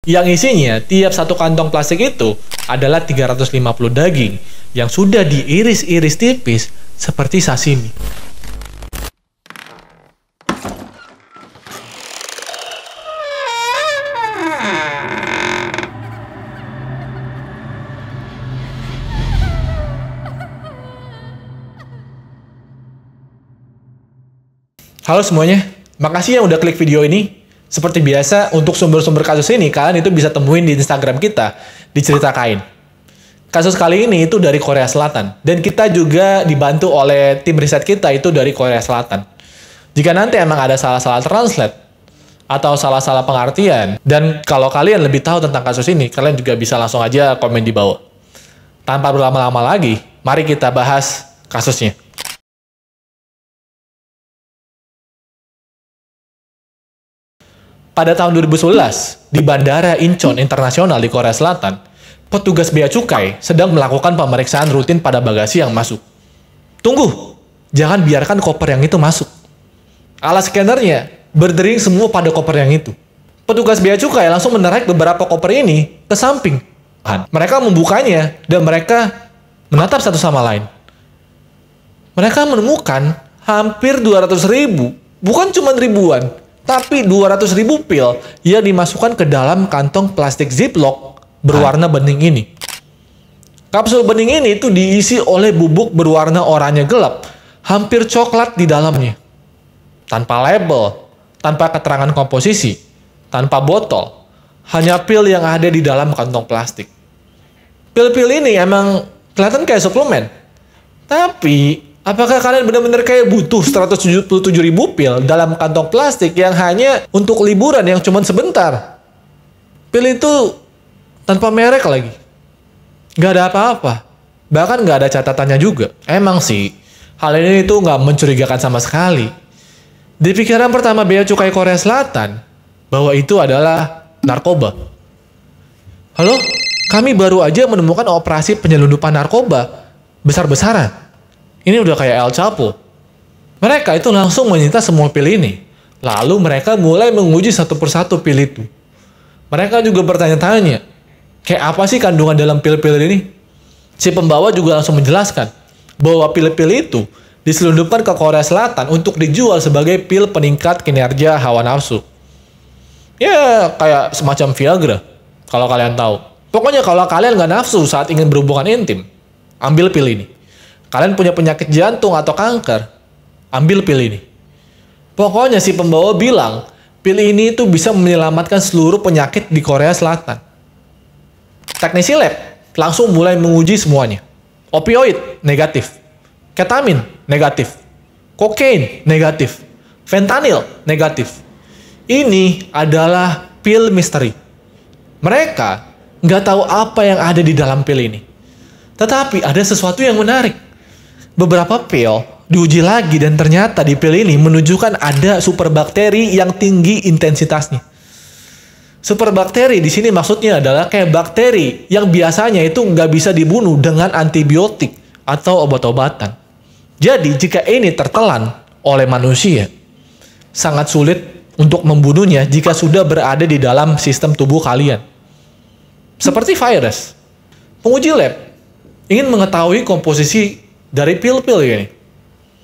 Yang isinya, tiap satu kantong plastik itu adalah 350 daging yang sudah diiris-iris tipis seperti sashimi. Halo semuanya, makasih yang udah klik video ini. Seperti biasa, untuk sumber-sumber kasus ini, kalian itu bisa temuin di Instagram kita, di Cerita Kain. Kasus kali ini itu dari Korea Selatan, dan kita juga dibantu oleh tim riset kita itu dari Korea Selatan. Jika nanti emang ada salah-salah translate, atau salah-salah pengertian, dan kalau kalian lebih tahu tentang kasus ini, kalian juga bisa langsung aja komen di bawah. Tanpa berlama-lama lagi, mari kita bahas kasusnya. Pada tahun 2011, di Bandara Incheon Internasional di Korea Selatan, petugas bea cukai sedang melakukan pemeriksaan rutin pada bagasi yang masuk. Tunggu, jangan biarkan koper yang itu masuk. Alat scannernya berdering semua pada koper yang itu. Petugas bea cukai langsung menarik beberapa koper ini ke samping. Mereka membukanya dan mereka menatap satu sama lain. Mereka menemukan hampir 200.000, bukan cuma ribuan, tapi 200.000 pil yang dimasukkan ke dalam kantong plastik ziplock berwarna bening ini. Kapsul bening ini itu diisi oleh bubuk berwarna oranye gelap, hampir coklat di dalamnya. Tanpa label, tanpa keterangan komposisi, tanpa botol, hanya pil yang ada di dalam kantong plastik. Pil-pil ini emang kelihatan kayak suplemen. Tapi apakah kalian benar-benar kayak butuh 177.000 pil dalam kantong plastik yang hanya untuk liburan yang cuma sebentar? Pil itu tanpa merek lagi. Nggak ada apa-apa. Bahkan nggak ada catatannya juga. Emang sih, hal ini itu nggak mencurigakan sama sekali. Di pikiran pertama bea cukai Korea Selatan, bahwa itu adalah narkoba. Halo? Kami baru aja menemukan operasi penyelundupan narkoba besar-besaran. Ini udah kayak El Chapo. Mereka itu langsung menyita semua pil ini. Lalu mereka mulai menguji satu persatu pil itu. Mereka juga bertanya-tanya, kayak apa sih kandungan dalam pil-pil ini? Si pembawa juga langsung menjelaskan bahwa pil-pil itu diselundupkan ke Korea Selatan untuk dijual sebagai pil peningkat kinerja hawa nafsu. Ya, kayak semacam Viagra, kalau kalian tahu. Pokoknya kalau kalian nggak nafsu saat ingin berhubungan intim, ambil pil ini. Kalian punya penyakit jantung atau kanker, ambil pil ini. Pokoknya si pembawa bilang, pil ini itu bisa menyelamatkan seluruh penyakit di Korea Selatan. Teknisi lab langsung mulai menguji semuanya. Opioid, negatif. Ketamin, negatif. Kokain, negatif. Fentanyl, negatif. Ini adalah pil misteri. Mereka nggak tahu apa yang ada di dalam pil ini. Tetapi ada sesuatu yang menarik. Beberapa pil diuji lagi dan ternyata di pil ini menunjukkan ada superbakteri yang tinggi intensitasnya. Superbakteri di sini maksudnya adalah kayak bakteri yang biasanya itu nggak bisa dibunuh dengan antibiotik atau obat-obatan. Jadi jika ini tertelan oleh manusia, sangat sulit untuk membunuhnya jika sudah berada di dalam sistem tubuh kalian. Seperti virus. Penguji lab ingin mengetahui komposisi dari pil-pil ini.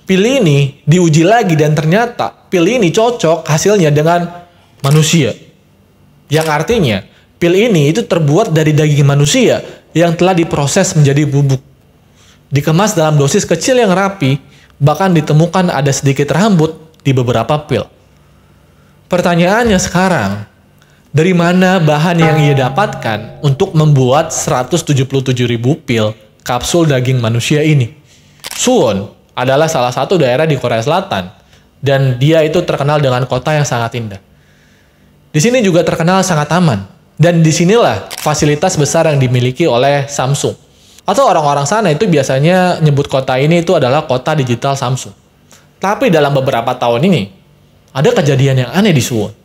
Pil ini diuji lagi dan ternyata pil ini cocok hasilnya dengan manusia. Yang artinya, pil ini itu terbuat dari daging manusia yang telah diproses menjadi bubuk. Dikemas dalam dosis kecil yang rapi, bahkan ditemukan ada sedikit rambut di beberapa pil. Pertanyaannya sekarang, dari mana bahan yang ia dapatkan untuk membuat 177.000 pil kapsul daging manusia ini? Suwon adalah salah satu daerah di Korea Selatan, dan dia itu terkenal dengan kota yang sangat indah. Di sini juga terkenal sangat aman, dan disinilah fasilitas besar yang dimiliki oleh Samsung. Atau orang-orang sana itu biasanya nyebut kota ini itu adalah kota digital Samsung. Tapi dalam beberapa tahun ini, ada kejadian yang aneh di Suwon.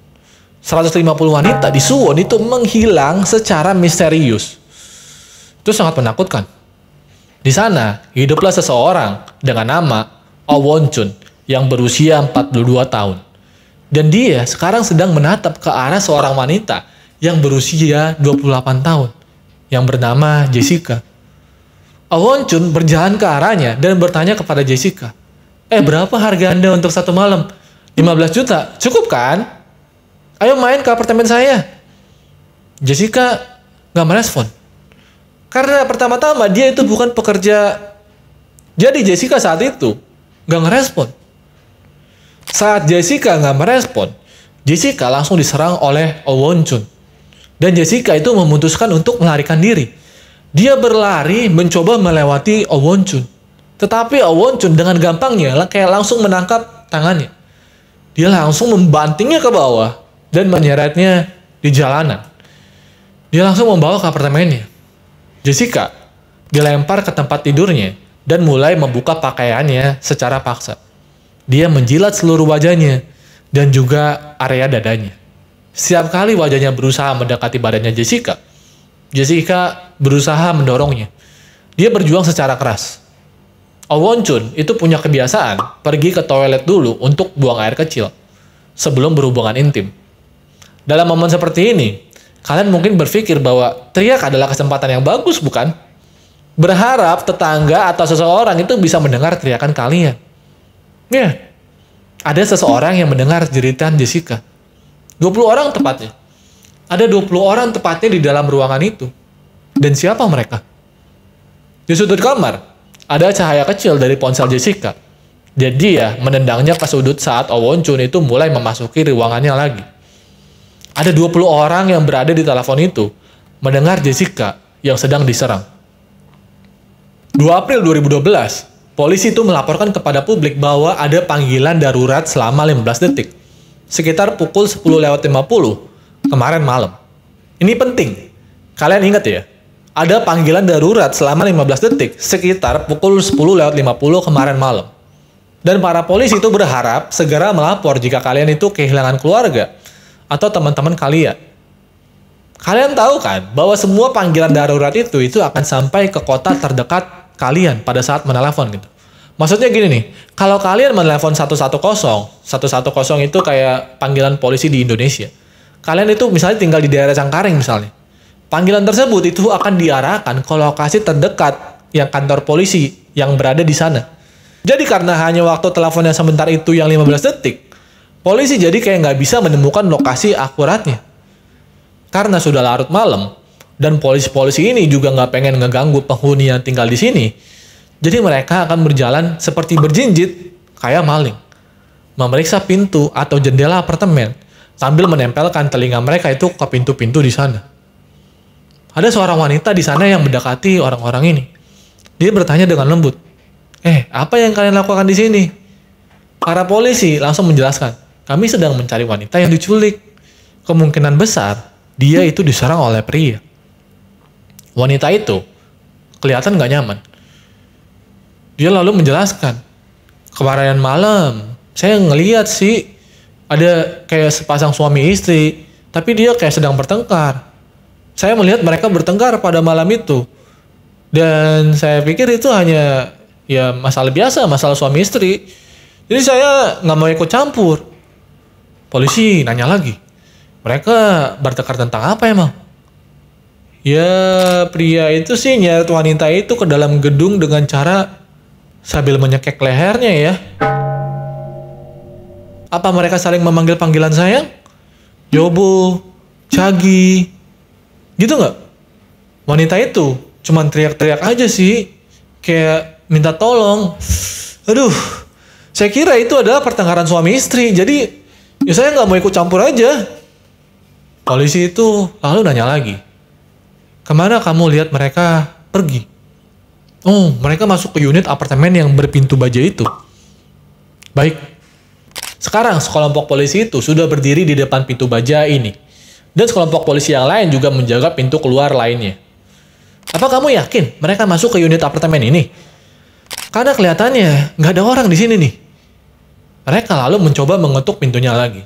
150 wanita di Suwon itu menghilang secara misterius. Itu sangat menakutkan. Di sana, hiduplah seseorang dengan nama Oh Won Chun yang berusia 42 tahun. Dan dia sekarang sedang menatap ke arah seorang wanita yang berusia 28 tahun yang bernama Jessica. Oh Won Chun berjalan ke arahnya dan bertanya kepada Jessica, berapa harga Anda untuk 1 malam? 15 juta, cukup kan? Ayo main ke apartemen saya. Jessica gak merespon. Karena pertama-tama dia itu bukan pekerja. Jadi Jessica saat itu gak ngerespon. Saat Jessica gak merespon, Jessica langsung diserang oleh Oh Won Chun. Dan Jessica itu memutuskan untuk melarikan diri. Dia berlari mencoba melewati Oh Won Chun. Tetapi Oh Won Chun dengan gampangnya kayak langsung menangkap tangannya. Dia langsung membantingnya ke bawah dan menyeretnya di jalanan. Dia langsung membawa ke apartemennya. Jessica dilempar ke tempat tidurnya dan mulai membuka pakaiannya secara paksa. Dia menjilat seluruh wajahnya dan juga area dadanya. Setiap kali wajahnya berusaha mendekati badannya Jessica berusaha mendorongnya. Dia berjuang secara keras. Oh Won Chun itu punya kebiasaan pergi ke toilet dulu untuk buang air kecil sebelum berhubungan intim. Dalam momen seperti ini, kalian mungkin berpikir bahwa teriak adalah kesempatan yang bagus, bukan? Berharap tetangga atau seseorang itu bisa mendengar teriakan kalian. Ya, ada seseorang yang mendengar jeritan Jessica. 20 orang tepatnya. Ada 20 orang tepatnya di dalam ruangan itu. Dan siapa mereka? Di sudut kamar, ada cahaya kecil dari ponsel Jessica. Dan dia menendangnya ke sudut saat Oh Won Chun itu mulai memasuki ruangannya lagi. Ada 20 orang yang berada di telepon itu mendengar Jessica yang sedang diserang. 2 April 2012, polisi itu melaporkan kepada publik bahwa ada panggilan darurat selama 15 detik. Sekitar pukul 10:50 kemarin malam. Ini penting. Kalian ingat ya? Ada panggilan darurat selama 15 detik sekitar pukul 10:50 kemarin malam. Dan para polisi itu berharap segera melapor jika kalian itu kehilangan keluarga atau teman-teman kalian. Kalian tahu kan bahwa semua panggilan darurat itu akan sampai ke kota terdekat kalian pada saat menelepon gitu. Maksudnya gini nih, kalau kalian menelepon 110 itu kayak panggilan polisi di Indonesia. Kalian itu misalnya tinggal di daerah Cengkareng misalnya. Panggilan tersebut itu akan diarahkan ke lokasi terdekat yang kantor polisi yang berada di sana. Jadi karena hanya waktu teleponnya sebentar itu yang 15 detik, polisi jadi kayak nggak bisa menemukan lokasi akuratnya. Karena sudah larut malam, dan polisi-polisi ini juga nggak pengen ngeganggu penghuni yang tinggal di sini, jadi mereka akan berjalan seperti berjinjit, kayak maling. Memeriksa pintu atau jendela apartemen, sambil menempelkan telinga mereka itu ke pintu-pintu di sana. Ada seorang wanita di sana yang mendekati orang-orang ini. Dia bertanya dengan lembut, apa yang kalian lakukan di sini? Para polisi langsung menjelaskan, kami sedang mencari wanita yang diculik. Kemungkinan besar, dia itu diserang oleh pria. Wanita itu kelihatan gak nyaman. Dia lalu menjelaskan, kemarin malam, saya ngeliat sih, ada kayak sepasang suami istri, tapi dia kayak sedang bertengkar. Saya melihat mereka bertengkar pada malam itu. Dan saya pikir itu hanya ya masalah biasa, masalah suami istri. Jadi saya nggak mau ikut campur. Polisi nanya lagi, mereka bertengkar tentang apa emang? Ya pria itu sih nyeret wanita itu ke dalam gedung dengan cara sambil menyekek lehernya ya. Apa mereka saling memanggil panggilan sayang? Yobo, Cagi, gitu nggak? Wanita itu cuman teriak-teriak aja sih, kayak minta tolong. Aduh, saya kira itu adalah pertengkaran suami istri, jadi ya saya nggak mau ikut campur aja. Polisi itu lalu nanya lagi, kemana kamu lihat mereka pergi? Oh, mereka masuk ke unit apartemen yang berpintu baja itu. Baik. Sekarang sekelompok polisi itu sudah berdiri di depan pintu baja ini. Dan sekelompok polisi yang lain juga menjaga pintu keluar lainnya. Apa kamu yakin mereka masuk ke unit apartemen ini? Karena kelihatannya nggak ada orang di sini nih. Mereka lalu mencoba mengetuk pintunya lagi.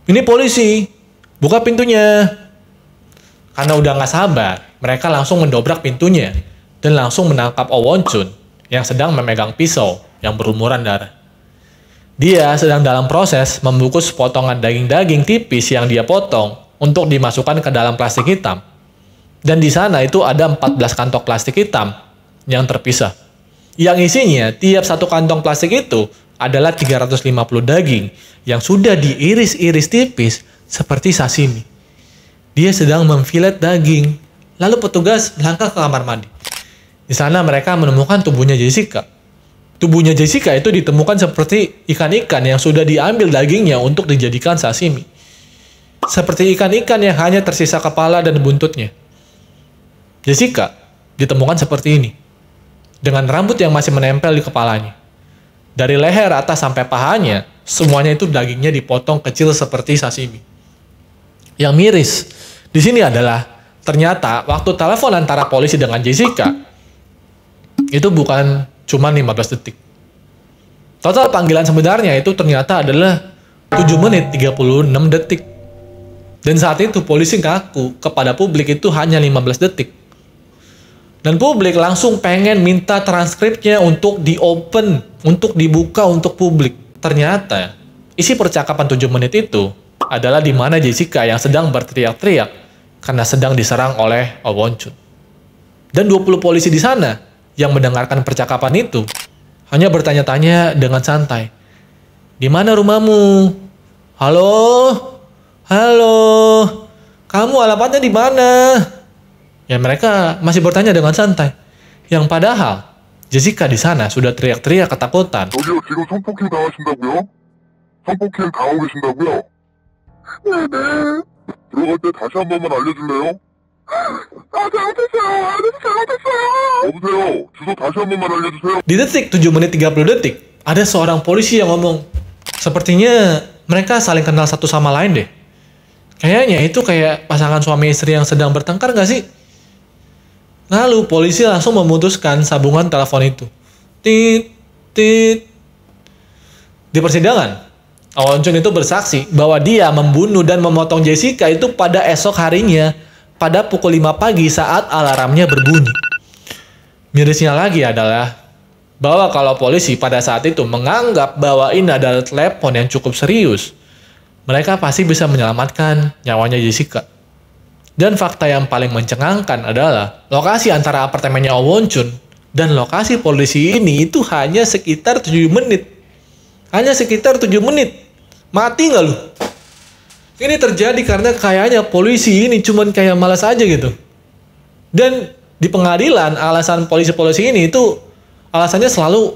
Ini polisi, buka pintunya. Karena udah nggak sabar, mereka langsung mendobrak pintunya dan langsung menangkap Oh Won Chun yang sedang memegang pisau yang berlumuran darah. Dia sedang dalam proses membungkus potongan daging-daging tipis yang dia potong untuk dimasukkan ke dalam plastik hitam. Dan di sana itu ada 14 kantong plastik hitam yang terpisah. Yang isinya, tiap satu kantong plastik itu adalah 350 daging yang sudah diiris-iris tipis seperti sashimi. Dia sedang memfilet daging. Lalu petugas melangkah ke kamar mandi. Di sana mereka menemukan tubuhnya Jessica. Tubuhnya Jessica itu ditemukan seperti ikan-ikan yang sudah diambil dagingnya untuk dijadikan sashimi. Seperti ikan-ikan yang hanya tersisa kepala dan buntutnya. Jessica ditemukan seperti ini, dengan rambut yang masih menempel di kepalanya. Dari leher atas sampai pahanya, semuanya itu dagingnya dipotong kecil seperti sashimi. Yang miris di sini adalah, ternyata waktu telepon antara polisi dengan Jessica, itu bukan cuma 15 detik. Total panggilan sebenarnya itu ternyata adalah 7 menit 36 detik. Dan saat itu polisi ngaku kepada publik itu hanya 15 detik. Dan publik langsung pengen minta transkripnya untuk di-open, untuk dibuka untuk publik. Ternyata, isi percakapan 7 menit itu adalah di mana Jessica yang sedang berteriak-teriak karena sedang diserang oleh Oh Won Chun. Dan 20 polisi di sana yang mendengarkan percakapan itu hanya bertanya-tanya dengan santai. Di mana rumahmu? Halo? Halo? Kamu alamatnya di mana? Ya mereka masih bertanya dengan santai. Yang padahal Jessica di sana sudah teriak-teriak ketakutan. 저기요, 지금 성폭행 당하신다고요? 성폭행 당하고 계신다고요? 네네. 들어갈 때 다시 한 번만 알려줄래요? 잘못했어요. 아저씨 잘못했어요. 여보세요. 주소 다시 한 번만 알려주세요. Di detik 7 menit 30 detik, ada seorang polisi yang ngomong, sepertinya mereka saling kenal satu sama lain deh. Kayaknya itu kayak pasangan suami istri yang sedang bertengkar gak sih? Lalu polisi langsung memutuskan sambungan telepon itu. Tit, tit. Di persidangan, Oh Won Chun itu bersaksi bahwa dia membunuh dan memotong Jessica itu pada esok harinya, pada pukul 5 pagi saat alarmnya berbunyi. Mirisnya lagi adalah bahwa kalau polisi pada saat itu menganggap bahwa ini adalah telepon yang cukup serius, mereka pasti bisa menyelamatkan nyawanya Jessica. Dan fakta yang paling mencengangkan adalah lokasi antara apartemennya Oh Won Chun dan lokasi polisi ini itu hanya sekitar 7 menit. Hanya sekitar 7 menit. Mati nggak lu? Ini terjadi karena kayaknya polisi ini cuman kayak malas aja gitu. Dan di pengadilan alasan polisi-polisi ini itu alasannya selalu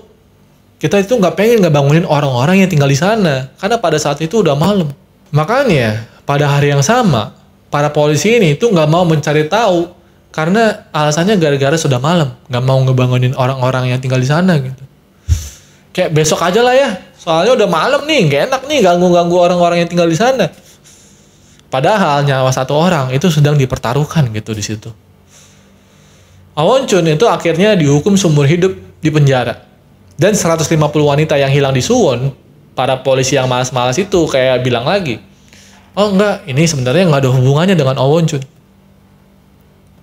kita itu nggak pengen ngebangunin orang-orang yang tinggal di sana karena pada saat itu udah malam. Makanya pada hari yang sama para polisi ini itu nggak mau mencari tahu karena alasannya gara-gara sudah malam, nggak mau ngebangunin orang-orang yang tinggal di sana gitu. Kayak besok aja lah ya, soalnya udah malam nih, nggak enak nih ganggu-ganggu orang-orang yang tinggal di sana. Padahal nyawa satu orang itu sedang dipertaruhkan gitu di situ. Oh Won Chun itu akhirnya dihukum seumur hidup di penjara. Dan 150 wanita yang hilang di Suwon, para polisi yang malas-malas itu kayak bilang lagi, oh enggak, ini sebenarnya nggak ada hubungannya dengan Oh Won Chun.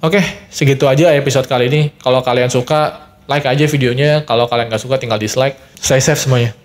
Oke, segitu aja episode kali ini. Kalau kalian suka, like aja videonya. Kalau kalian nggak suka, tinggal dislike. Stay safe semuanya.